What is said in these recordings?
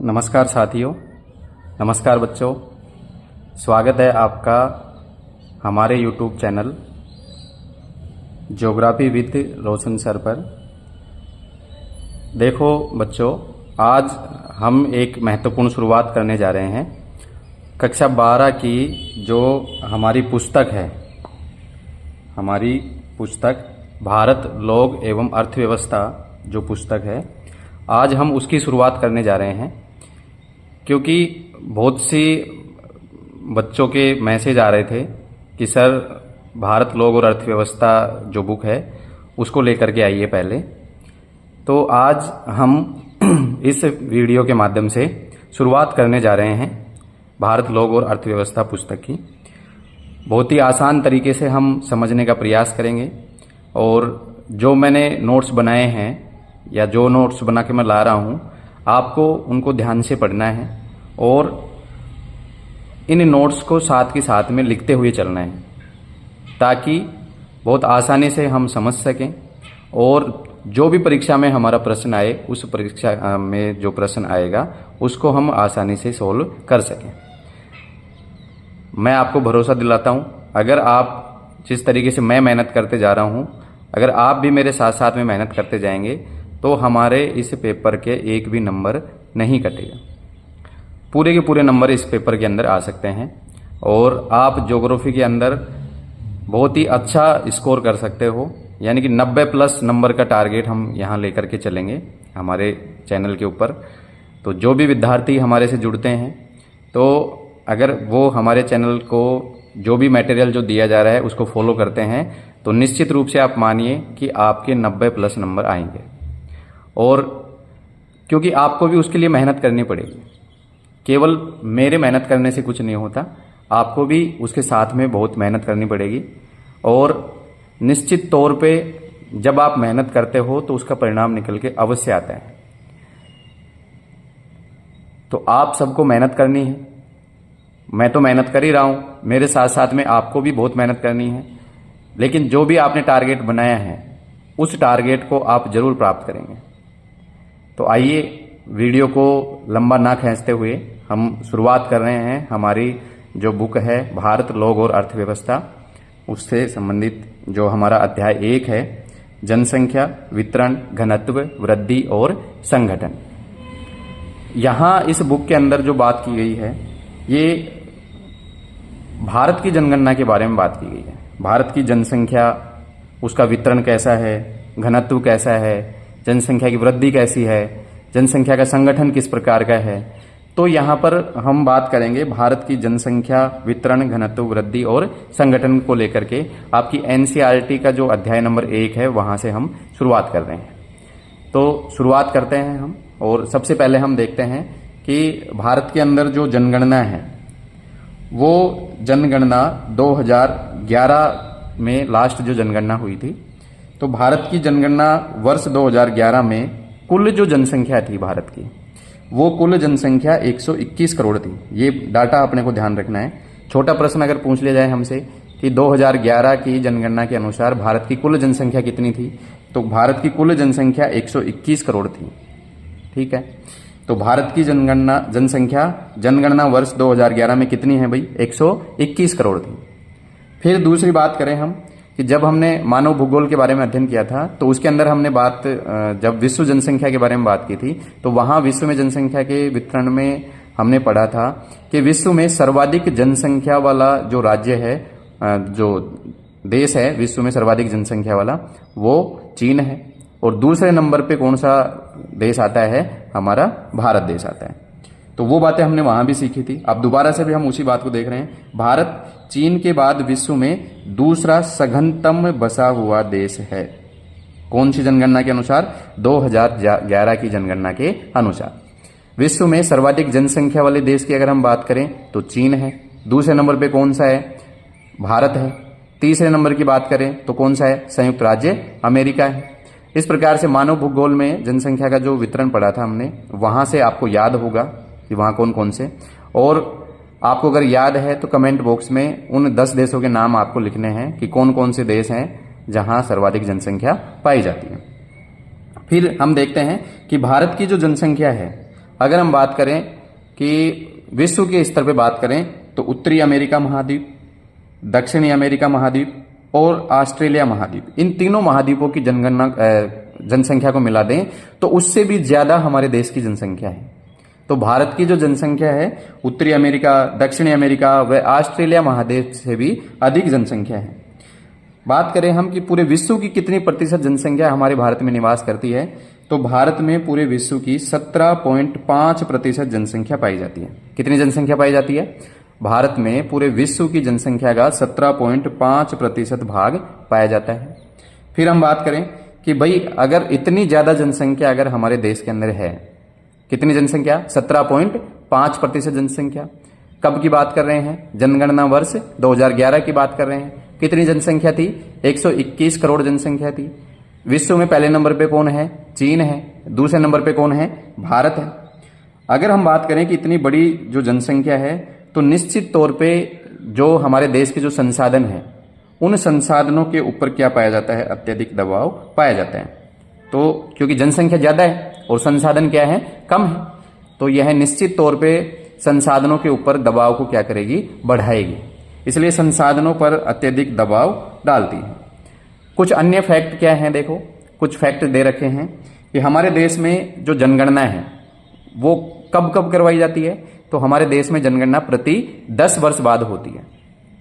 नमस्कार साथियों, नमस्कार बच्चों। स्वागत है आपका हमारे YouTube channel geography with Roshan sir पर। देखो बच्चों, आज हम एक महत्वपूर्ण शुरुआत करने जा रहे हैं। कक्षा 12 की जो हमारी पुस्तक है, हमारी पुस्तक भारत लोग एवं अर्थव्यवस्था जो पुस्तक है, आज हम उसकी शुरुआत करने जा रहे हैं। क्योंकि बहुत सी बच्चों के मैसेज आ रहे थे कि सर भारत लोग और अर्थव्यवस्था जो बुक है उसको लेकर के आइए पहले। तो आज हम इस वीडियो के माध्यम से शुरुआत करने जा रहे हैं भारत लोग और अर्थव्यवस्था पुस्तक की। बहुत ही आसान तरीके से हम समझने का प्रयास करेंगे और जो मैंने नोट्स बनाए हैं या जो नोट्स बना के मैं ला रहा हूँ, आपको उनको ध्यान से पढ़ना है और इन नोट्स को साथ के साथ में लिखते हुए चलना है, ताकि बहुत आसानी से हम समझ सकें और जो भी परीक्षा में हमारा प्रश्न आए, उस परीक्षा में जो प्रश्न आएगा उसको हम आसानी से सोल्व कर सकें। मैं आपको भरोसा दिलाता हूं, अगर आप जिस तरीके से मैं मेहनत करते जा रहा हूं, अगर आप भी मेरे साथ साथ में मेहनत करते जाएंगे तो हमारे इस पेपर के एक भी नंबर नहीं कटेगा। पूरे के पूरे नंबर इस पेपर के अंदर आ सकते हैं और आप ज्योग्राफी के अंदर बहुत ही अच्छा स्कोर कर सकते हो। यानी कि 90+ नंबर का टारगेट हम यहाँ लेकर के चलेंगे हमारे चैनल के ऊपर। तो जो भी विद्यार्थी हमारे से जुड़ते हैं, तो अगर वो हमारे चैनल को जो भी मटेरियल जो दिया जा रहा है उसको फॉलो करते हैं, तो निश्चित रूप से आप मानिए कि आपके 90+ नंबर आएंगे। और क्योंकि आपको भी उसके लिए मेहनत करनी पड़ेगी, केवल मेरे मेहनत करने से कुछ नहीं होता, आपको भी उसके साथ में बहुत मेहनत करनी पड़ेगी। और निश्चित तौर पे जब आप मेहनत करते हो तो उसका परिणाम निकल के अवश्य आता है। तो आप सबको मेहनत करनी है। मैं तो मेहनत कर ही रहा हूं, मेरे साथ साथ में आपको भी बहुत मेहनत करनी है। लेकिन जो भी आपने टारगेट बनाया है, उस टारगेट को आप जरूर प्राप्त करेंगे। तो आइए, वीडियो को लंबा ना खींचते हुए हम शुरुआत कर रहे हैं। हमारी जो बुक है भारत लोग और अर्थव्यवस्था, उससे संबंधित जो हमारा अध्याय 1 है, जनसंख्या, वितरण, घनत्व, वृद्धि और संगठन। यहाँ इस बुक के अंदर जो बात की गई है, ये भारत की जनगणना के बारे में बात की गई है। भारत की जनसंख्या, उसका वितरण कैसा है, घनत्व कैसा है, जनसंख्या की वृद्धि कैसी है, जनसंख्या का संगठन किस प्रकार का है। तो यहाँ पर हम बात करेंगे भारत की जनसंख्या, वितरण, घनत्व, वृद्धि और संगठन को लेकर के। आपकी एनसीईआरटी का जो अध्याय नंबर 1 है, वहां से हम शुरुआत कर रहे हैं। तो शुरुआत करते हैं हम। और सबसे पहले हम देखते हैं कि भारत के अंदर जो जनगणना है, वो जनगणना 2011 में लास्ट जो जनगणना हुई थी। तो भारत की जनगणना वर्ष 2011 में कुल जो जनसंख्या थी भारत की, वो कुल जनसंख्या 121 करोड़ थी। ये डाटा अपने को ध्यान रखना है। छोटा प्रश्न अगर पूछ लिया जाए हमसे कि 2011 की जनगणना के अनुसार भारत की कुल जनसंख्या कितनी थी, तो भारत की कुल जनसंख्या 121 करोड़ थी। ठीक है, तो भारत की जनगणना वर्ष 2011 में कितनी है भाई? 121 करोड़ थी। फिर दूसरी बात करें हम कि जब हमने मानव भूगोल के बारे में अध्ययन किया था, तो उसके अंदर हमने जब विश्व जनसंख्या के बारे में बात की थी, तो वहां विश्व में जनसंख्या के वितरण में हमने पढ़ा था कि विश्व में सर्वाधिक जनसंख्या वाला जो राज्य है, जो देश है विश्व में सर्वाधिक जनसंख्या वाला, वो चीन है। और दूसरे नंबर पे कौन सा देश आता है? हमारा भारत देश आता है। तो वो बातें हमने वहां भी सीखी थी। अब दोबारा से भी हम उसी बात को देख रहे हैं। भारत चीन के बाद विश्व में दूसरा सघनतम बसा हुआ देश है। कौन सी जनगणना के अनुसार? 2011 की जनगणना के अनुसार। विश्व में सर्वाधिक जनसंख्या वाले देश की अगर हम बात करें तो चीन है। दूसरे नंबर पे कौन सा है? भारत है। तीसरे नंबर की बात करें तो कौन सा है? संयुक्त राज्य अमेरिका है। इस प्रकार से मानव भूगोल में जनसंख्या का जो वितरण पढ़ा था हमने, वहां से आपको याद होगा कि वहां कौन कौन से। और आपको अगर याद है तो कमेंट बॉक्स में उन 10 देशों के नाम आपको लिखने हैं कि कौन कौन से देश हैं जहां सर्वाधिक जनसंख्या पाई जाती है। फिर हम देखते हैं कि भारत की जो जनसंख्या है अगर हम बात करें कि विश्व के स्तर पे बात करें तो उत्तरी अमेरिका महाद्वीप, दक्षिणी अमेरिका महाद्वीप और ऑस्ट्रेलिया महाद्वीप, इन तीनों महाद्वीपों की जनगणना जनसंख्या को मिला दें तो उससे भी ज्यादा हमारे देश की जनसंख्या है। तो भारत की जो जनसंख्या है उत्तरी अमेरिका, दक्षिणी अमेरिका व ऑस्ट्रेलिया महाद्वीप से भी अधिक जनसंख्या है। बात करें हम कि पूरे विश्व की कितनी प्रतिशत जनसंख्या हमारे भारत में निवास करती है, तो भारत में पूरे विश्व की 17.5% जनसंख्या पाई जाती है। कितनी जनसंख्या पाई जाती है? भारत में पूरे विश्व की जनसंख्या का 17.5% भाग पाया जाता है। फिर हम बात करें कि भाई अगर इतनी ज्यादा जनसंख्या अगर हमारे देश के अंदर है, कितनी जनसंख्या? 17.5% जनसंख्या। कब की बात कर रहे हैं? जनगणना वर्ष 2011 की बात कर रहे हैं। कितनी जनसंख्या थी? 121 करोड़ जनसंख्या थी। विश्व में पहले नंबर पे कौन है? चीन है। दूसरे नंबर पे कौन है? भारत है। अगर हम बात करें कि इतनी बड़ी जो जनसंख्या है तो निश्चित तौर पे जो हमारे देश के जो संसाधन है उन संसाधनों के ऊपर क्या पाया जाता है? अत्यधिक दबाव पाया जाता है। तो क्योंकि जनसंख्या ज्यादा है और संसाधन क्या है? कम है, तो यह निश्चित तौर पे संसाधनों के ऊपर दबाव को क्या करेगी? बढ़ाएगी। इसलिए संसाधनों पर अत्यधिक दबाव डालती है। कुछ अन्य फैक्ट क्या हैं? देखो, कुछ फैक्ट दे रखे हैं कि हमारे देश में जो जनगणना है वो कब कब करवाई जाती है, तो हमारे देश में जनगणना प्रति 10 वर्ष बाद होती है।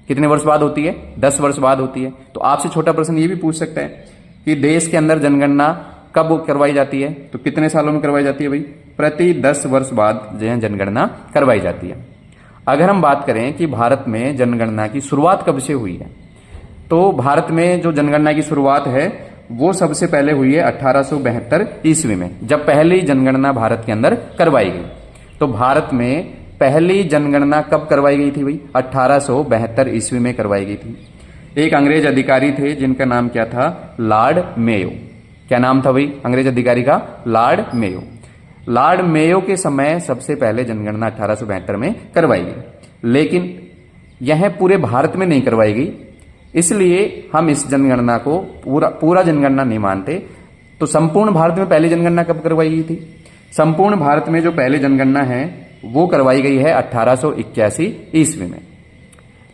कितने वर्ष बाद होती है? 10 वर्ष बाद होती है। तो आपसे छोटा प्रश्न ये भी पूछ सकता है कि देश के अंदर जनगणना कब करवाई जाती है, तो कितने सालों में करवाई जाती है? भाई प्रति 10 वर्ष बाद जो है जनगणना करवाई जाती है। अगर हम बात करें कि भारत में जनगणना की शुरुआत कब से हुई है, तो भारत में जो जनगणना की शुरुआत है वो सबसे पहले हुई है 1872 ईस्वी में, जब पहली जनगणना भारत के अंदर करवाई गई। तो भारत में पहली जनगणना कब करवाई गई थी भाई? 1872 ईस्वी में करवाई गई थी। एक अंग्रेज अधिकारी थे जिनका नाम क्या था? Lord Mayo. क्या नाम था भाई अंग्रेज अधिकारी का? Lord Mayo. लॉर्ड मेयो के समय सबसे पहले जनगणना 1872 में करवाई गई, लेकिन यह पूरे भारत में नहीं करवाई गई, इसलिए हम इस जनगणना को पूरा जनगणना नहीं मानते। तो संपूर्ण भारत में पहली जनगणना कब करवाई गई थी? संपूर्ण भारत में जो पहली जनगणना है वो करवाई गई है 1881 ईस्वी में।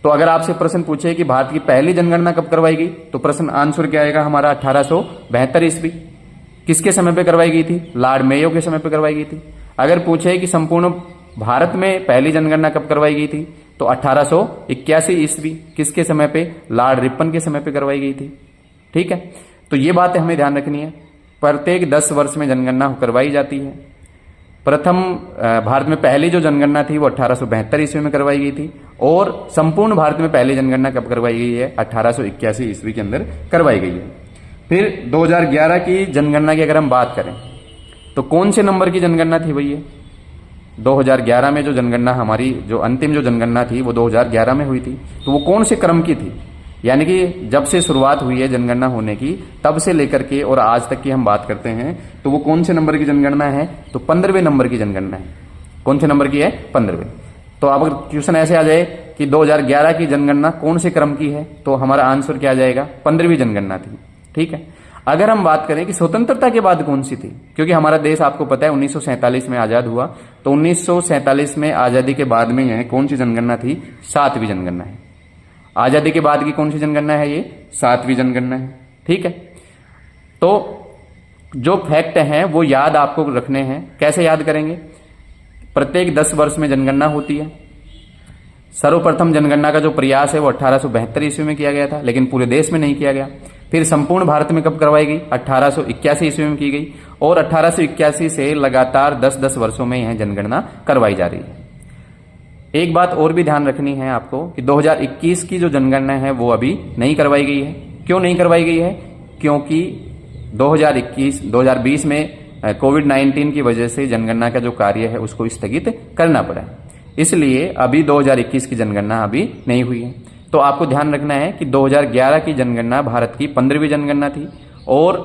तो अगर आपसे प्रश्न पूछे कि भारत की पहली जनगणना कब करवाई गई, तो प्रश्न आंसर क्या आएगा हमारा? 1872 ईस्वी। किसके समय पे करवाई गई थी? लॉर्ड मेयो के समय पे करवाई गई थी। अगर पूछे कि संपूर्ण भारत में पहली जनगणना कब करवाई गई थी, तो 1881 ईस्वी। किसके समय पे? लॉर्ड रिपन के समय पे करवाई गई थी। ठीक है, तो ये बात हमें ध्यान रखनी है। प्रत्येक 10 वर्ष में जनगणना करवाई जाती है। प्रथम भारत में पहली जो जनगणना थी वो 1872 ईस्वी में करवाई गई थी, और संपूर्ण भारत में पहली जनगणना कब करवाई गई है? 1881 ईस्वी के अंदर करवाई गई है। फिर 2011 की जनगणना की अगर हम बात करें तो कौन से नंबर की जनगणना थी भैया? 2011 में जो जनगणना हमारी जो अंतिम जो जनगणना थी वो 2011 में हुई थी। तो वो कौन से क्रम की थी? यानी कि जब से शुरुआत हुई है जनगणना होने की तब से लेकर के और आज तक की हम बात करते हैं, तो वो कौन से नंबर की जनगणना है? तो 15वें नंबर की जनगणना है। कौन से नंबर की है? 15वें। तो अब अगर क्वेश्चन ऐसे आ जाए कि 2011 की जनगणना कौन से क्रम की है, तो हमारा आंसर क्या आ जाएगा? 15वीं जनगणना थी। ठीक है, अगर हम बात करें कि स्वतंत्रता के बाद कौन सी थी, क्योंकि हमारा देश आपको पता है 1947 में आजाद हुआ, तो 1947 में आजादी के बाद में यह कौन सी जनगणना थी? 7वीं जनगणना है। आजादी के बाद की कौन सी जनगणना है? ये 7वीं जनगणना है। ठीक है, तो जो फैक्ट हैं वो याद आपको रखने हैं। कैसे याद करेंगे? प्रत्येक 10 वर्ष में जनगणना होती है। सर्वप्रथम जनगणना का जो प्रयास है वो 1872 ईस्वी में किया गया था, लेकिन पूरे देश में नहीं किया गया। फिर संपूर्ण भारत में कब करवाई गई? 1881 ईस्वी में की गई, और 1881 से लगातार 10-10 वर्षों में यह जनगणना करवाई जा रही है। एक बात और भी ध्यान रखनी है आपको कि 2021 की जो जनगणना है वो अभी नहीं करवाई गई है। क्यों नहीं करवाई गई है? क्योंकि 2020 में कोविड-19 की वजह से जनगणना का जो कार्य है उसको स्थगित करना पड़ा, इसलिए अभी 2021 की जनगणना अभी नहीं हुई है। तो आपको ध्यान रखना है कि 2011 की जनगणना भारत की 15वीं जनगणना थी, और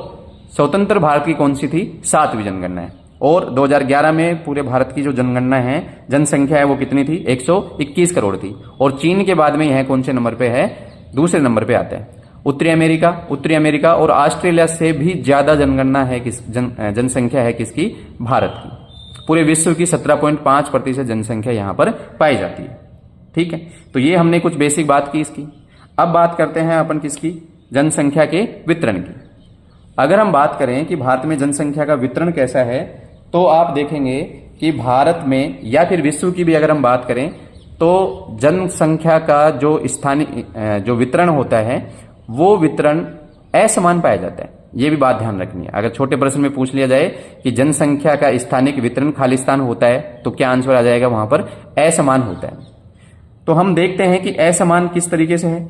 स्वतंत्र भारत की कौन सी थी? 7वीं जनगणना है। और 2011 में पूरे भारत की जो जनगणना है, जनसंख्या है वो कितनी थी? 121 करोड़ थी। और चीन के बाद में यह कौन से नंबर पे है? दूसरे नंबर पे आता है। उत्तरी अमेरिका और ऑस्ट्रेलिया से भी ज्यादा जनगणना है जनसंख्या है किसकी? भारत की। पूरे विश्व की 17.5% जनसंख्या यहां पर पाई जाती है। ठीक है, तो ये हमने कुछ बेसिक बात की इसकी। अब बात करते हैं अपन किसकी, जनसंख्या के वितरण की। अगर हम बात करें कि भारत में जनसंख्या का वितरण कैसा है, तो आप देखेंगे कि भारत में या फिर विश्व की भी अगर हम बात करें तो जनसंख्या का जो स्थानीय जो वितरण होता है वो वितरण असमान पाया जाता है। ये भी बात ध्यान रखनी है। अगर छोटे प्रश्न में पूछ लिया जाए कि जनसंख्या का स्थानिक वितरण खालिस्तान होता है तो क्या आंसर आ जाएगा, वहां पर असमान होता है। तो हम देखते हैं कि असमान किस तरीके से है।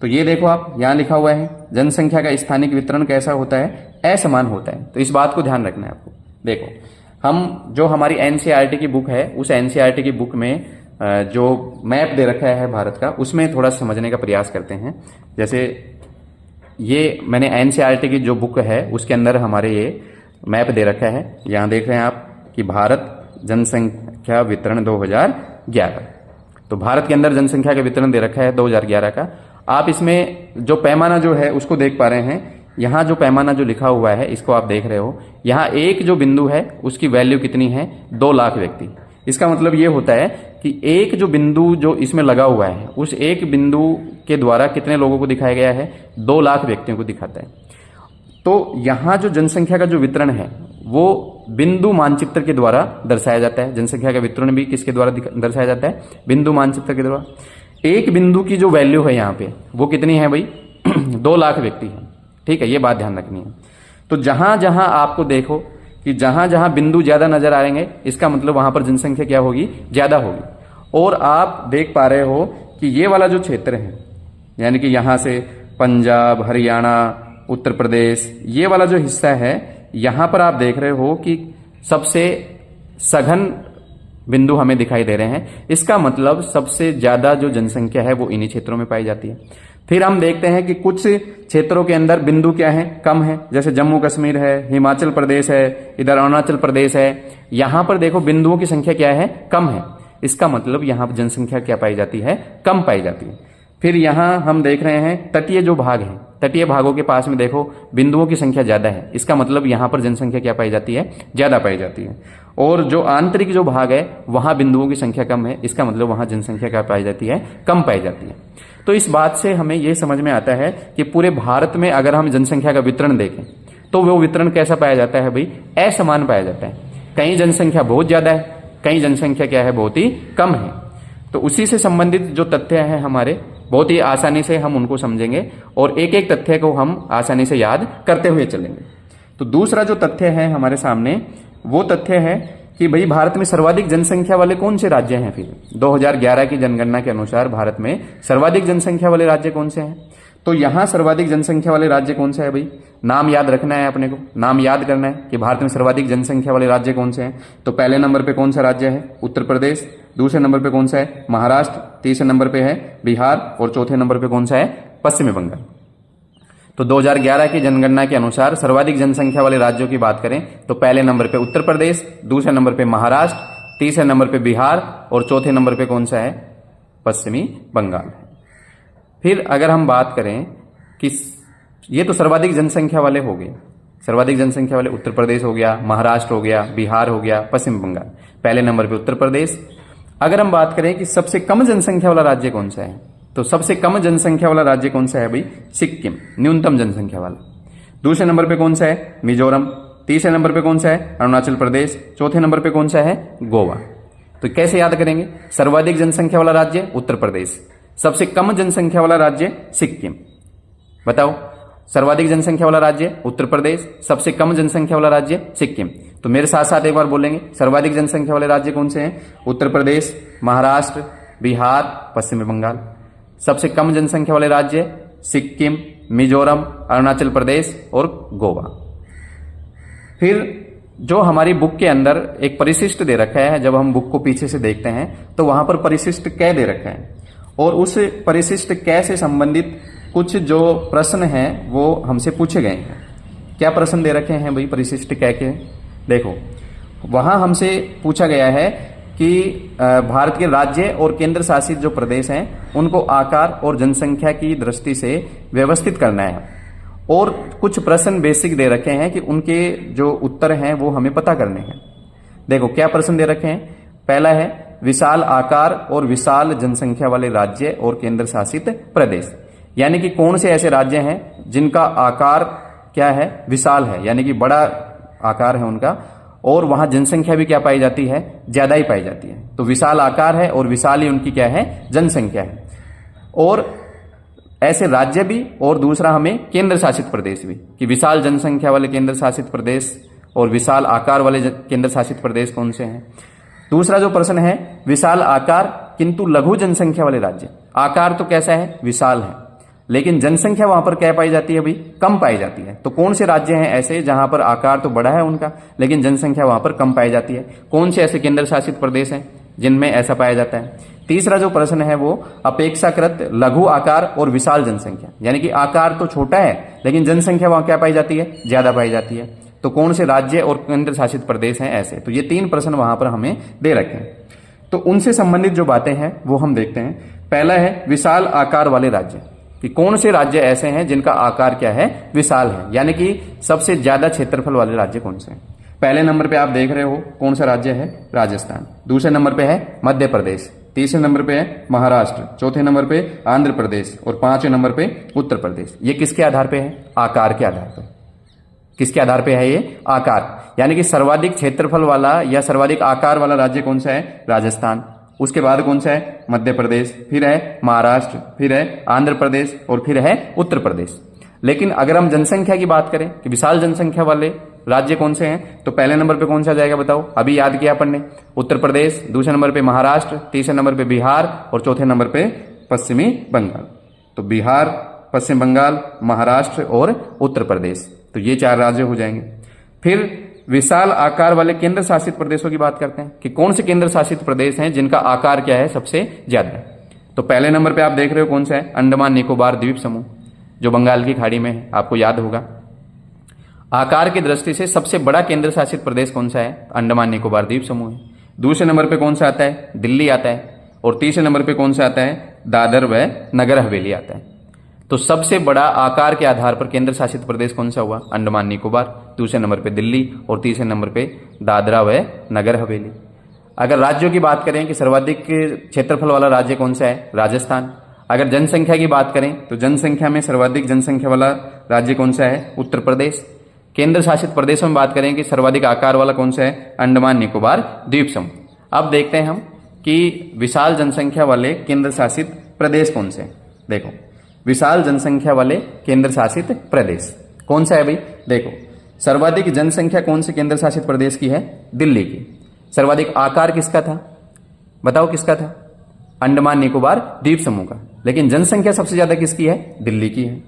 तो ये देखो आप यहां लिखा हुआ है जनसंख्या का स्थानिक वितरण कैसा होता है, असमान होता है। तो इस बात को ध्यान रखना है आपको। देखो हम जो हमारी एनसीईआरटी की बुक है उस एनसीईआरटी की बुक में जो मैप दे रखा है भारत का उसमें थोड़ा समझने का प्रयास करते हैं। जैसे ये मैंने एनसीईआरटी की जो बुक है उसके अंदर हमारे ये मैप दे रखा है। यहां देख रहे हैं आप कि भारत जनसंख्या वितरण 2011। तो भारत के अंदर जनसंख्या का वितरण दे रखा है 2011 का। आप इसमें जो पैमाना जो है उसको देख पा रहे हैं। यहां जो पैमाना जो लिखा हुआ है इसको आप देख रहे हो। यहां एक जो बिंदु है उसकी वैल्यू कितनी है, 2 लाख व्यक्ति। इसका मतलब ये होता है कि एक जो बिंदु जो इसमें लगा हुआ है उस एक बिंदु के द्वारा कितने लोगों को दिखाया गया है, 2 लाख व्यक्तियों को दिखाता है। तो यहां जो जनसंख्या का जो वितरण है वो बिंदु मानचित्र के द्वारा दर्शाया जाता है। जनसंख्या का वितरण भी किसके द्वारा दर्शाया जाता है, बिंदु मानचित्र के द्वारा। एक बिंदु की जो वैल्यू है यहाँ पे वो कितनी है भाई 2 लाख व्यक्ति है। ठीक है, ये बात ध्यान रखनी है। तो जहां जहां आपको देखो कि जहां जहां बिंदु ज्यादा नजर आएंगे इसका मतलब वहां पर जनसंख्या क्या होगी, ज्यादा होगी। और आप देख पा रहे हो कि ये वाला जो क्षेत्र है यानी कि यहां से पंजाब, हरियाणा, उत्तर प्रदेश, ये वाला जो हिस्सा है यहां पर आप देख रहे हो कि सबसे सघन बिंदु हमें दिखाई दे रहे हैं। इसका मतलब सबसे ज्यादा जो जनसंख्या है वो इन्हीं क्षेत्रों में पाई जाती है। फिर हम देखते हैं कि कुछ क्षेत्रों के अंदर बिंदु क्या है, कम है। जैसे जम्मू कश्मीर है, हिमाचल प्रदेश है, इधर अरुणाचल प्रदेश है। यहां पर देखो बिंदुओं की संख्या क्या है, कम है। इसका मतलब यहां पर जनसंख्या क्या पाई जाती है, कम पाई जाती है। फिर यहां हम देख रहे हैं तटीय जो भाग है, तटीय भागों के पास में देखो बिंदुओं की संख्या ज्यादा है। इसका मतलब यहां पर जनसंख्या क्या पाई जाती है, ज्यादा पाई जाती है। और जो आंतरिक जो भाग है वहां बिंदुओं की संख्या कम है। इसका मतलब वहां जनसंख्या क्या पाई जाती है, कम पाई जाती है। तो इस बात से हमें यह समझ में आता है कि पूरे भारत में अगर हम जनसंख्या का वितरण देखें तो वो वितरण कैसा पाया जाता है भाई, असमान पाया जाता है। कहीं जनसंख्या बहुत ज्यादा है, कहीं जनसंख्या क्या है, बहुत ही कम है। तो उसी से संबंधित जो तथ्य हैं हमारे बहुत ही आसानी से हम उनको समझेंगे और एक एक तथ्य को हम आसानी से याद करते हुए चलेंगे। तो दूसरा जो तथ्य है हमारे सामने वो तथ्य है कि भाई भारत में सर्वाधिक जनसंख्या वाले कौन से राज्य हैं। फिर 2011 की जनगणना के अनुसार भारत में सर्वाधिक जनसंख्या वाले राज्य कौन से हैं। तो यहां सर्वाधिक जनसंख्या वाले राज्य कौन सा है भाई, नाम याद रखना है अपने को, नाम याद करना है कि भारत में सर्वाधिक जनसंख्या वाले राज्य कौन से हैं। तो पहले नंबर पे कौन सा राज्य है, उत्तर प्रदेश। दूसरे नंबर पे कौन सा है, महाराष्ट्र। तीसरे नंबर पे है बिहार और चौथे नंबर पे कौन सा है, पश्चिमी बंगाल। तो 2011 की जनगणना के अनुसार सर्वाधिक जनसंख्या वाले राज्यों की बात करें तो पहले नंबर पे उत्तर प्रदेश, दूसरे नंबर पे महाराष्ट्र, तीसरे नंबर पे बिहार और चौथे नंबर पे कौन सा है, पश्चिमी बंगाल। फिर अगर हम बात करें कि ये तो सर्वाधिक जनसंख्या वाले हो गए, सर्वाधिक जनसंख्या वाले उत्तर प्रदेश हो गया, महाराष्ट्र हो गया, बिहार हो गया, पश्चिम बंगाल। पहले नंबर पे उत्तर प्रदेश। अगर हम बात करें कि सबसे कम जनसंख्या वाला राज्य कौन सा है तो सबसे कम जनसंख्या वाला राज्य कौन सा है भाई, सिक्किम, न्यूनतम जनसंख्या वाला। दूसरे नंबर पे कौन सा है, मिजोरम। तीसरे नंबर पे कौन सा है, अरुणाचल प्रदेश। चौथे नंबर पे कौन सा है, गोवा। तो कैसे याद करेंगे, सर्वाधिक जनसंख्या वाला राज्य उत्तर प्रदेश, सबसे कम जनसंख्या वाला राज्य सिक्किम। बताओ, सर्वाधिक जनसंख्या वाला राज्य उत्तर प्रदेश, सबसे कम जनसंख्या वाला राज्य सिक्किम। तो मेरे साथ साथ एक बार बोलेंगे, सर्वाधिक जनसंख्या वाले राज्य कौन से हैं, उत्तर प्रदेश, महाराष्ट्र, बिहार, पश्चिम बंगाल। सबसे कम जनसंख्या वाले राज्य सिक्किम, मिजोरम, अरुणाचल प्रदेश और गोवा। फिर जो हमारी बुक के अंदर एक परिशिष्ट दे रखा है, जब हम बुक को पीछे से देखते हैं तो वहां पर परिशिष्ट कै दे रखा है और उस परिशिष्ट कै से संबंधित कुछ जो प्रश्न हैं वो हमसे पूछे गए हैं। क्या प्रश्न दे रखे हैं भाई परिशिष्ट कै के, देखो वहां हमसे पूछा गया है कि भारत के राज्य और केंद्र शासित जो प्रदेश हैं उनको आकार और जनसंख्या की दृष्टि से व्यवस्थित करना है और कुछ प्रश्न बेसिक दे रखे हैं कि उनके जो उत्तर हैं वो हमें पता करने हैं। देखो क्या प्रश्न दे रखे हैं। पहला है विशाल आकार और विशाल जनसंख्या वाले राज्य और केंद्र शासित प्रदेश, यानी कि कौन से ऐसे राज्य हैं जिनका आकार क्या है, विशाल है, यानी कि बड़ा आकार है उनका, और वहां जनसंख्या भी क्या पाई जाती है, ज्यादा ही पाई जाती है। तो विशाल आकार है और विशाल ही उनकी क्या है, जनसंख्या है। और ऐसे राज्य भी, और दूसरा हमें केंद्र शासित प्रदेश भी, कि विशाल जनसंख्या वाले केंद्र शासित प्रदेश और विशाल आकार वाले केंद्र शासित प्रदेश कौन से हैं। दूसरा जो प्रश्न है, विशाल आकार किंतु लघु जनसंख्या वाले राज्य। आकार तो कैसा है, विशाल है, लेकिन जनसंख्या वहां पर क्या पाई जाती है, अभी कम पाई जाती है। तो कौन से राज्य हैं ऐसे जहां पर आकार तो बड़ा है उनका, लेकिन जनसंख्या वहां पर कम पाई जाती है। कौन से ऐसे केंद्र शासित प्रदेश हैं जिनमें ऐसा पाया जाता है। तीसरा जो प्रश्न है वो अपेक्षाकृत लघु आकार और विशाल जनसंख्या, यानी कि आकार तो छोटा है लेकिन जनसंख्या वहां क्या पाई जाती है, ज्यादा पाई जाती है। तो कौन से राज्य और केंद्र शासित प्रदेश हैं ऐसे। तो ये 3 प्रश्न वहां पर हमें दे रखे हैं। तो उनसे संबंधित जो बातें हैं वो हम देखते हैं। पहला है विशाल आकार वाले राज्य, कि कौन से राज्य ऐसे हैं जिनका आकार क्या है, विशाल है, यानी कि सबसे ज्यादा क्षेत्रफल वाले राज्य कौन से हैं। पहले नंबर पे आप देख रहे हो कौन सा राज्य है, राजस्थान। दूसरे नंबर पे है मध्य प्रदेश। तीसरे नंबर पे है महाराष्ट्र। चौथे नंबर पे आंध्र प्रदेश और 5वें नंबर पे उत्तर प्रदेश। ये किसके आधार पे है, आकार के आधार पे। किसके आधार पे है ये, आकार, यानी कि सर्वाधिक क्षेत्रफल वाला या सर्वाधिक आकार वाला राज्य कौन सा है, राजस्थान। उसके बाद कौन सा है, मध्य प्रदेश, फिर है महाराष्ट्र, फिर है आंध्र प्रदेश और फिर है उत्तर प्रदेश। लेकिन अगर हम जनसंख्या की बात करें कि विशाल जनसंख्या वाले राज्य कौन से हैं, तो पहले नंबर पे कौन सा जाएगा बताओ, अभी याद किया अपन ने, उत्तर प्रदेश। दूसरे नंबर पे महाराष्ट्र, तीसरे नंबर पे बिहार और चौथे नंबर पे पश्चिमी बंगाल। तो बिहार, पश्चिम बंगाल, महाराष्ट्र और उत्तर प्रदेश, तो ये 4 राज्य हो जाएंगे। फिर विशाल आकार वाले केंद्र शासित प्रदेशों की बात करते हैं कि कौन से केंद्र शासित प्रदेश हैं जिनका आकार क्या है, सबसे ज्यादा। तो पहले नंबर पे आप देख रहे हो कौन सा है, अंडमान निकोबार द्वीप समूह, जो बंगाल की खाड़ी में है, आपको याद होगा। आकार की दृष्टि से सबसे बड़ा केंद्र शासित प्रदेश कौन सा है, अंडमान निकोबार द्वीप समूह है। दूसरे नंबर पे कौन सा आता है, दिल्ली आता है। और तीसरे नंबर पे कौन सा आता है, दादर व नगर हवेली आता है। तो सबसे बड़ा आकार के आधार पर केंद्र शासित प्रदेश कौन सा हुआ, अंडमान निकोबार। दूसरे नंबर पे दिल्ली और तीसरे नंबर पे दादरा व नगर हवेली। अगर राज्यों की बात करें कि सर्वाधिक क्षेत्रफल वाला राज्य कौन सा है, राजस्थान। अगर जनसंख्या की बात करें तो जनसंख्या में सर्वाधिक जनसंख्या वाला राज्य कौन सा है, उत्तर प्रदेश। केंद्र शासित प्रदेशों में बात करें कि सर्वाधिक आकार वाला कौन सा है, अंडमान निकोबार द्वीप समूह। अब देखते हैं हम कि विशाल जनसंख्या वाले केंद्र शासित प्रदेश कौन से हैं। देखो विशाल जनसंख्या वाले केंद्र शासित प्रदेश कौन सा है भाई, देखो सर्वाधिक जनसंख्या कौन से केंद्र शासित प्रदेश की है, दिल्ली की। सर्वाधिक आकार किसका था, बताओ किसका था, अंडमान निकोबार द्वीप समूह का। लेकिन जनसंख्या सबसे ज्यादा किसकी है, दिल्ली की है।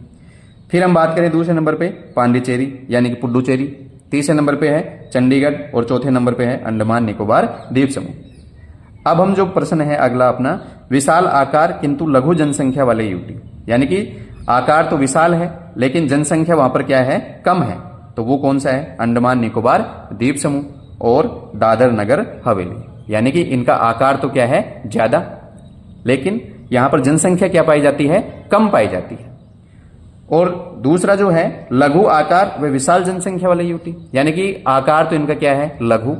फिर हम बात करें दूसरे नंबर पे पांडिचेरी यानी कि पुडुचेरी। तीसरे नंबर पे है चंडीगढ़ और चौथे नंबर पे है अंडमान निकोबार द्वीप समूह। अब हम जो प्रश्न है अगला अपना, विशाल आकार किंतु लघु जनसंख्या वाले यूटी, यानी कि आकार तो विशाल है लेकिन जनसंख्या वहां पर क्या है, कम है। तो वो कौन सा है, अंडमान निकोबार द्वीप समूह और दादर नगर हवेली। यानी कि इनका आकार तो क्या है, ज्यादा, लेकिन यहां पर जनसंख्या क्या पाई जाती है, कम पाई जाती है। और दूसरा जो है लघु आकार व विशाल जनसंख्या वाले यूटी, यानी कि आकार तो इनका क्या है, लघु,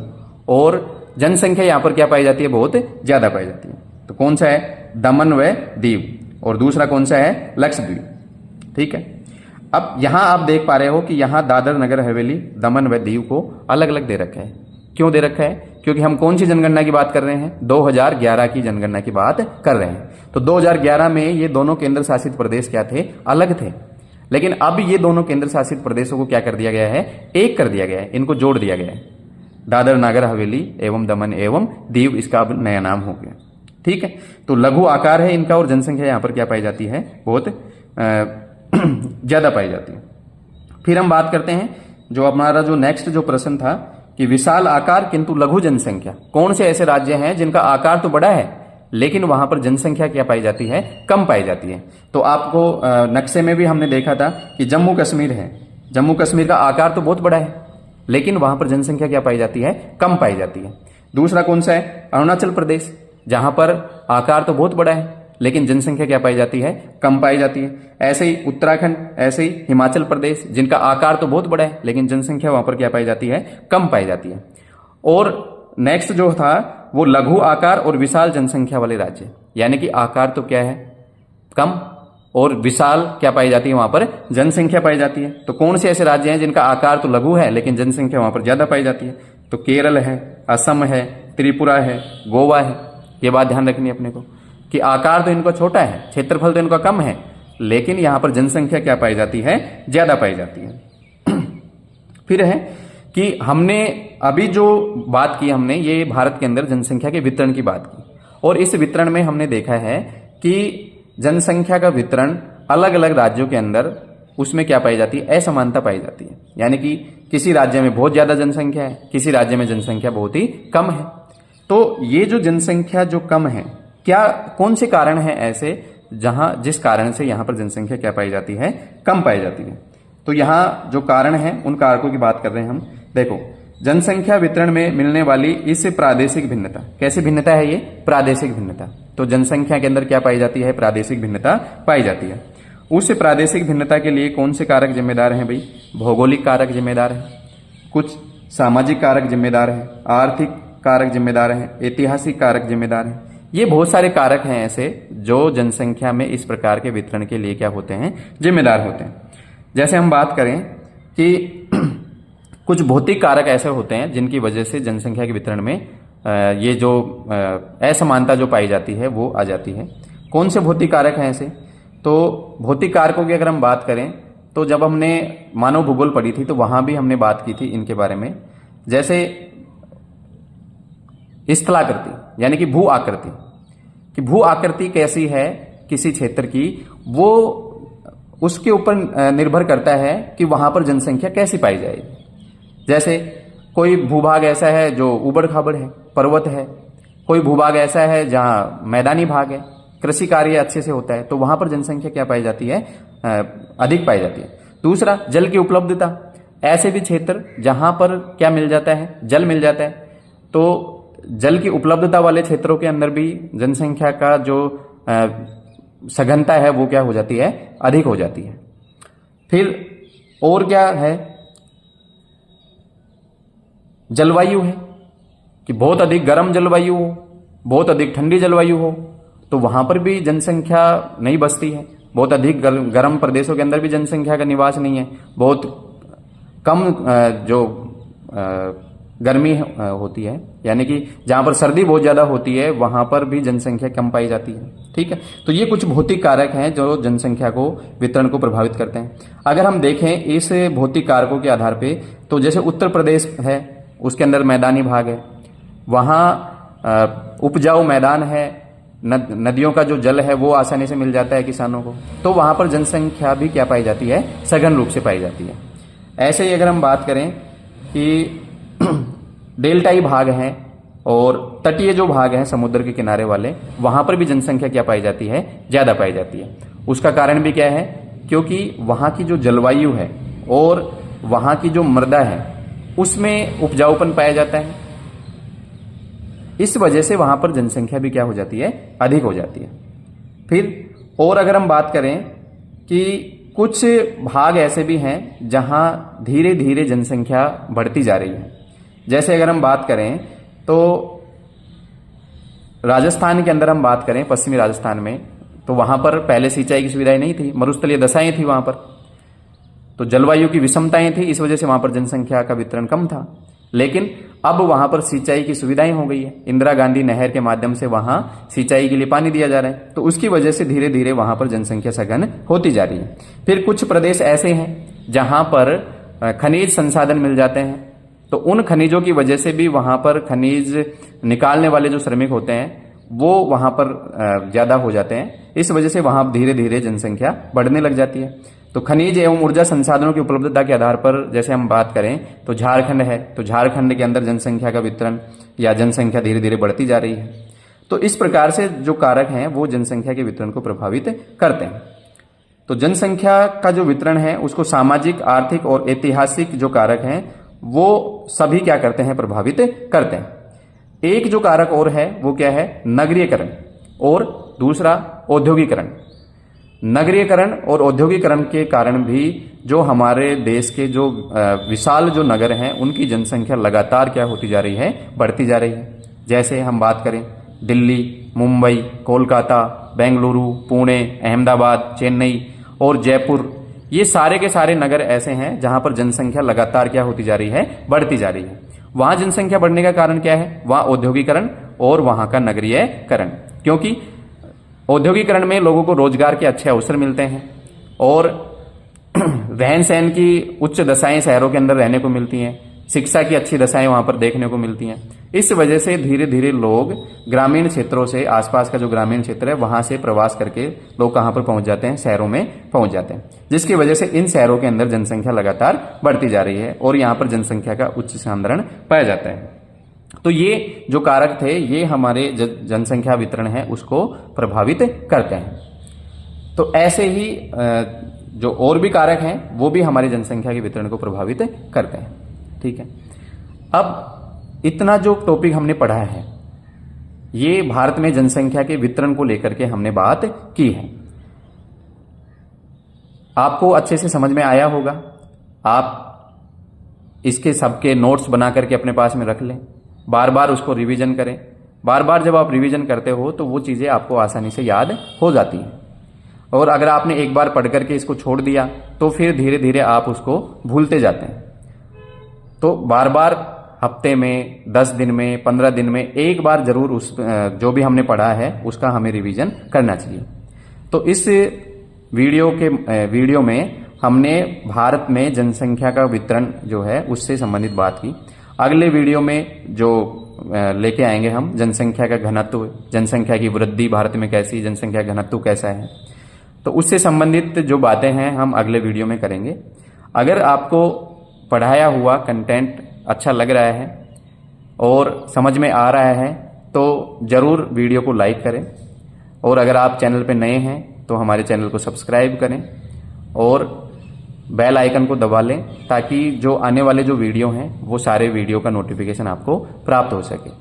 और जनसंख्या यहां पर क्या पाई जाती है, बहुत ज्यादा पाई जाती है। तो कौन सा है, दमन व दीव, और दूसरा कौन सा है, लक्षद्वीप। ठीक है। अब यहां आप देख पा रहे हो कि यहां दादर नगर हवेली, दमन व दीव को अलग अलग दे रखा है। क्यों दे रखा है, क्योंकि हम कौन सी जनगणना की बात कर रहे हैं, 2011 की जनगणना की बात कर रहे हैं। तो 2011 में ये दोनों केंद्र शासित प्रदेश क्या थे, अलग थे। लेकिन अब ये दोनों केंद्र शासित प्रदेशों को क्या कर दिया गया है, एक कर दिया गया है, इनको जोड़ दिया गया है। दादर नगर हवेली एवं दमन एवं दीव, इसका अब नया नाम हो गया। ठीक है। तो लघु आकार है इनका और जनसंख्या यहां पर क्या पाई जाती है, बहुत ज्यादा पाई जाती है। फिर हम बात करते हैं जो हमारा जो नेक्स्ट जो प्रश्न था कि विशाल आकार किंतु लघु जनसंख्या, कौन से ऐसे राज्य हैं जिनका आकार तो बड़ा है लेकिन वहां पर जनसंख्या क्या पाई जाती है, कम पाई जाती है। तो आपको नक्शे में भी हमने देखा था कि जम्मू कश्मीर है। जम्मू कश्मीर का आकार तो बहुत बड़ा है लेकिन वहां पर जनसंख्या क्या पाई जाती है, कम पाई जाती है। दूसरा कौन सा है, अरुणाचल प्रदेश, जहां पर आकार तो बहुत बड़ा है लेकिन जनसंख्या क्या पाई जाती है, कम पाई जाती है। ऐसे ही उत्तराखंड, ऐसे ही हिमाचल प्रदेश, जिनका आकार तो बहुत बड़ा है लेकिन जनसंख्या वहां पर क्या पाई जाती है, कम पाई जाती है। और नेक्स्ट जो था वो लघु आकार और विशाल जनसंख्या वाले राज्य, यानी कि आकार तो क्या है, कम, और विशाल क्या पाई जाती है, वहां पर जनसंख्या पाई जाती है। तो कौन से ऐसे राज्य हैं जिनका आकार तो लघु है लेकिन जनसंख्या वहां पर ज्यादा पाई जाती है? तो केरल है, असम है, त्रिपुरा है, गोवा है। ये बात ध्यान रखनी है अपने को कि आकार तो इनका छोटा है, क्षेत्रफल तो इनका कम है, लेकिन यहां पर जनसंख्या क्या पाई जाती है, ज्यादा पाई जाती है। फिर है कि हमने अभी जो बात की, हमने ये भारत के अंदर जनसंख्या के वितरण की बात की, और इस वितरण में हमने देखा है कि जनसंख्या का वितरण अलग अलग राज्यों के अंदर उसमें क्या पाई जाती है, असमानता पाई जाती है। यानी कि किसी राज्य में बहुत ज्यादा जनसंख्या है, किसी राज्य में जनसंख्या बहुत ही कम है। तो ये जो जनसंख्या जो कम है, क्या कौन से कारण है ऐसे जिस कारण से यहां पर जनसंख्या क्या पाई जाती है, कम पाई जाती है? तो यहां जो कारण है उन कारकों की बात कर रहे हैं हम। देखो, जनसंख्या वितरण में मिलने वाली इस प्रादेशिक भिन्नता, कैसी भिन्नता है ये, प्रादेशिक भिन्नता। तो जनसंख्या के अंदर क्या पाई जाती है, प्रादेशिक भिन्नता पाई जाती है। उस प्रादेशिक भिन्नता के लिए कौन से कारक जिम्मेदार हैं भाई? भौगोलिक कारक जिम्मेदार है, कुछ सामाजिक कारक जिम्मेदार है, आर्थिक कारक जिम्मेदार है, ऐतिहासिक कारक जिम्मेदार है। ये बहुत सारे कारक हैं ऐसे जो जनसंख्या में इस प्रकार के वितरण के लिए क्या होते हैं, जिम्मेदार होते हैं। जैसे हम बात करें कि कुछ भौतिक कारक ऐसे होते हैं जिनकी वजह से जनसंख्या के वितरण में ये जो असमानता जो पाई जाती है वो आ जाती है। कौन से भौतिक कारक हैं ऐसे? तो भौतिक कारकों की अगर हम बात करें तो जब हमने मानव भूगोल पढ़ी थी तो वहां भी हमने बात की थी इनके बारे में। जैसे स्थलाकृति यानी कि भू आकृति, कि भू आकृति कैसी है किसी क्षेत्र की, वो उसके ऊपर निर्भर करता है कि वहां पर जनसंख्या कैसी पाई जाएगी। जैसे कोई भूभाग ऐसा है जो उबड़ खाबड़ है, पर्वत है, कोई भूभाग ऐसा है जहां मैदानी भाग है, कृषि कार्य अच्छे से होता है, तो वहां पर जनसंख्या क्या पाई जाती है, अधिक पाई जाती है। दूसरा, जल की उपलब्धता, ऐसे भी क्षेत्र जहां पर क्या मिल जाता है, जल मिल जाता है, तो जल की उपलब्धता वाले क्षेत्रों के अंदर भी जनसंख्या का जो सघनता है वो क्या हो जाती है, अधिक हो जाती है। फिर और क्या है, जलवायु है कि बहुत अधिक गर्म जलवायु हो, बहुत अधिक ठंडी जलवायु हो, तो वहां पर भी जनसंख्या नहीं बसती है। बहुत अधिक गर्म प्रदेशों के अंदर भी जनसंख्या का निवास नहीं है, बहुत कम जो गर्मी होती है, यानी कि जहां पर सर्दी बहुत ज्यादा होती है वहां पर भी जनसंख्या कम पाई जाती है। ठीक है, तो ये कुछ भौतिक कारक हैं जो जनसंख्या को वितरण को प्रभावित करते हैं। अगर हम देखें इस भौतिक कारकों के आधार पे, तो जैसे उत्तर प्रदेश है, उसके अंदर मैदानी भाग है, वहां उपजाऊ मैदान है, नदियों का जो जल है वो आसानी से मिल जाता है किसानों को, तो वहां पर जनसंख्या भी क्या पाई जाती है, सघन रूप से पाई जाती है। ऐसे ही अगर हम बात करें कि डेल्टाई भाग हैं और तटीय जो भाग हैं समुद्र के किनारे वाले, वहां पर भी जनसंख्या क्या पाई जाती है, ज्यादा पाई जाती है। उसका कारण भी क्या है, क्योंकि वहां की जो जलवायु है और वहां की जो मृदा है उसमें उपजाऊपन पाया जाता है, इस वजह से वहां पर जनसंख्या भी क्या हो जाती है, अधिक हो जाती है। फिर और अगर हम बात करें कि कुछ भाग ऐसे भी हैं जहां धीरे धीरे जनसंख्या बढ़ती जा रही है। जैसे अगर हम बात करें तो राजस्थान के अंदर हम बात करें, पश्चिमी राजस्थान में, तो वहां पर पहले सिंचाई की सुविधाएं नहीं थी, मरुस्थलीय दशाएं थी वहां पर, तो जलवायु की विषमताएं थी, इस वजह से वहां पर जनसंख्या का वितरण कम था। लेकिन अब वहां पर सिंचाई की सुविधाएं हो गई है, इंदिरा गांधी नहर के माध्यम से वहां सिंचाई के लिए पानी दिया जा रहा है, तो उसकी वजह से धीरे धीरे वहां पर जनसंख्या सघन होती जा रही है। फिर कुछ प्रदेश ऐसे हैं जहां पर खनिज संसाधन मिल जाते हैं, तो उन खनिजों की वजह से भी वहां पर खनिज निकालने वाले जो श्रमिक होते हैं वो वहां पर ज्यादा हो जाते हैं, इस वजह से वहां धीरे धीरे जनसंख्या बढ़ने लग जाती है। तो खनिज एवं ऊर्जा संसाधनों की उपलब्धता के आधार पर जैसे हम बात करें तो झारखंड है, तो झारखंड के अंदर जनसंख्या का वितरण या जनसंख्या धीरे धीरे बढ़ती जा रही है। तो इस प्रकार से जो कारक हैं वो जनसंख्या के वितरण को प्रभावित करते हैं। तो जनसंख्या का जो वितरण है उसको सामाजिक, आर्थिक और ऐतिहासिक जो कारक हैं वो सभी क्या करते हैं, प्रभावित करते हैं। एक जो कारक और है वो क्या है, नगरीयकरण और दूसरा औद्योगिकरण। नगरीयकरण और औद्योगिकरण के कारण भी जो हमारे देश के जो विशाल जो नगर हैं उनकी जनसंख्या लगातार क्या होती जा रही है, बढ़ती जा रही है। जैसे हम बात करें दिल्ली, मुंबई, कोलकाता, बेंगलुरु, पुणे, अहमदाबाद, चेन्नई और जयपुर, ये सारे के सारे नगर ऐसे हैं जहां पर जनसंख्या लगातार क्या होती जा रही है, बढ़ती जा रही है। वहां जनसंख्या बढ़ने का कारण क्या है? वहां औद्योगिकरण और वहां का नगरीयकरण, क्योंकि औद्योगिकरण में लोगों को रोजगार के अच्छे अवसर मिलते हैं और रहन सहन की उच्च दशाएं शहरों के अंदर रहने को मिलती हैं, शिक्षा की अच्छी दशाएं वहां पर देखने को मिलती हैं। इस वजह से धीरे धीरे लोग ग्रामीण क्षेत्रों से, आसपास का जो ग्रामीण क्षेत्र है वहां से प्रवास करके लोग कहां पर पहुंच जाते हैं, शहरों में पहुंच जाते हैं, जिसकी वजह से इन शहरों के अंदर जनसंख्या लगातार बढ़ती जा रही है और यहां पर जनसंख्या का उच्च सांद्रण पाया जाता है। तो ये जो कारक थे ये हमारे जनसंख्या वितरण है उसको प्रभावित करते हैं। तो ऐसे ही जो और भी कारक हैं वो भी हमारी जनसंख्या के वितरण को प्रभावित करते हैं। ठीक है, अब इतना जो टॉपिक हमने पढ़ा है ये भारत में जनसंख्या के वितरण को लेकर के हमने बात की है। आपको अच्छे से समझ में आया होगा। आप इसके सबके नोट्स बना करके अपने पास में रख लें, बार बार उसको रिवीजन करें। बार बार जब आप रिवीजन करते हो तो वो चीजें आपको आसानी से याद हो जाती हैं। और अगर आपने एक बार पढ़ करके इसको छोड़ दिया तो फिर धीरे धीरे आप उसको भूलते जाते हैं। तो बार बार हफ्ते में, 10 दिन में, 15 दिन में एक बार जरूर उस जो भी हमने पढ़ा है उसका हमें रिवीजन करना चाहिए। तो इस वीडियो में हमने भारत में जनसंख्या का वितरण जो है उससे संबंधित बात की। अगले वीडियो में जो लेके आएंगे हम जनसंख्या का घनत्व, जनसंख्या की वृद्धि भारत में कैसी, जनसंख्या घनत्व कैसा है, तो उससे संबंधित जो बातें हैं हम अगले वीडियो में करेंगे। अगर आपको पढ़ाया हुआ कंटेंट अच्छा लग रहा है और समझ में आ रहा है तो जरूर वीडियो को लाइक करें, और अगर आप चैनल पर नए हैं तो हमारे चैनल को सब्सक्राइब करें और बेल आइकन को दबा लें ताकि जो आने वाले जो वीडियो हैं वो सारे वीडियो का नोटिफिकेशन आपको प्राप्त हो सके।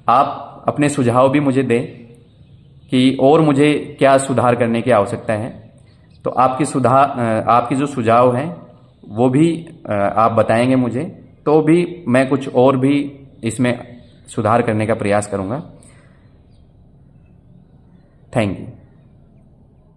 आप अपने सुझाव भी मुझे दें कि और मुझे क्या सुधार करने की आवश्यकता है। तो आपकी जो सुझाव हैं वो भी आप बताएंगे मुझे, तो भी मैं कुछ और भी इसमें सुधार करने का प्रयास करूंगा। Thank you.